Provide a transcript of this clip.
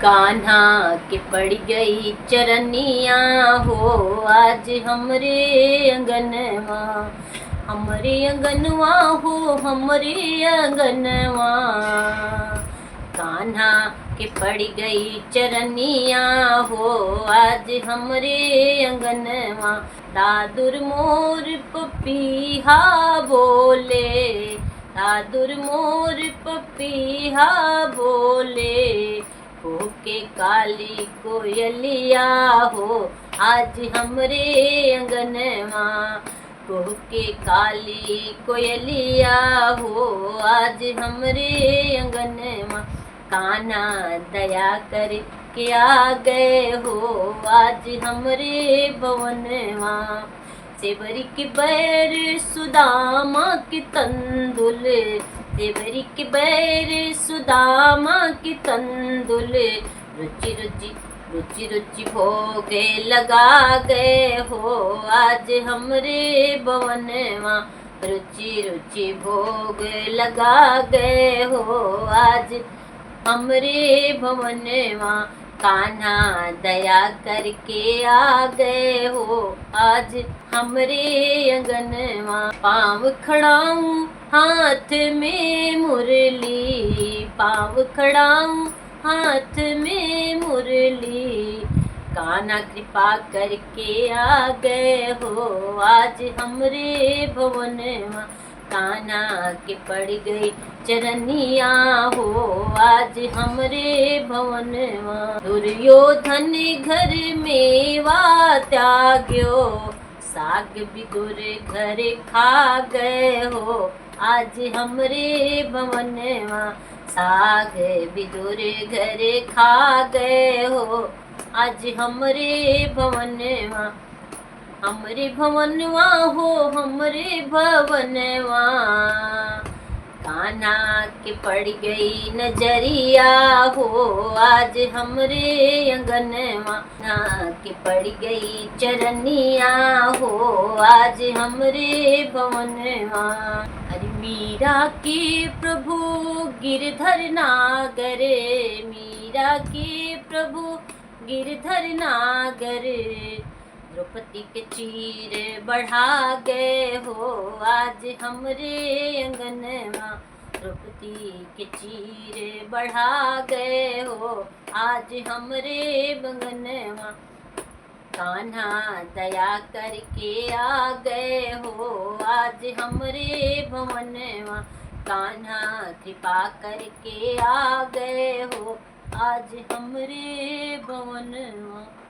कान्हा के पड़ गई चरनिया हो, आज हमरे अंगनवा, हमरे अंगनवा हो, हमरे अंगनवा। कान्हा के पड़ गई चरनिया हो, आज हमरे अंगनवा। दादुर मोर पपीहा बोले, दादुर मोर पपीहा बोले, के काली कोयलिया हो, आज हमरे अंगनवा। के काली कोयलिया हो, आज हमरे अंगनवा। कान्हा दया कर के आ गए हो, आज हमरे भवनवा। सेवरी के बैर सुदामा के तंदुल, सेवरी के बैर सुदामा के तंदुल, रुचि रुचि रुचि रुचि भोगे लगा गए हो, आज हमरे भवनवा। रुचि रुचि भोग लगा गए हो, आज हमरे भवनवा। कान्हा दया करके आ गए हो, आज हमरे अंगनवा। पाँव खड़ाऊं हाथ में मुरली, पाँव खड़ाऊं हाथ में मुरली, कान्हा कृपा करके आ गए हो, आज हमरे भवनवा। कान्हा के पड़ गई चरनिया हो, आज हमरे भवनवा। दुर्योधन घर मेवा त्याग्यो, साग बिदुर घर खा गए हो, आज हमरे भवनवा। साग बिदुर घर खा गए हो, आज हमरे भवनवा। हमरे भवनवा हो, हमरे भवनवा। कान्हा के पड़ गई नजरिया हो, आज हमरे अंगनवा। कान्हा के पड़ गई चरनिया हो, आज हमरे भवनवा। अरे मीरा के प्रभु गिरधर नागर, मीरा के प्रभु गिरधर नागर, द्रौपदी के चीर बढ़ा गए हो, आज हमरे अंगनवा। द्रौपदी के चीर बढ़ा गए हो, आज हमरे अंगनवा। कान्हा दया करके आ गए हो, आज हमरे भवनवा। कान्हा कृपा करके आ गए हो, आज हमरे भवनवा।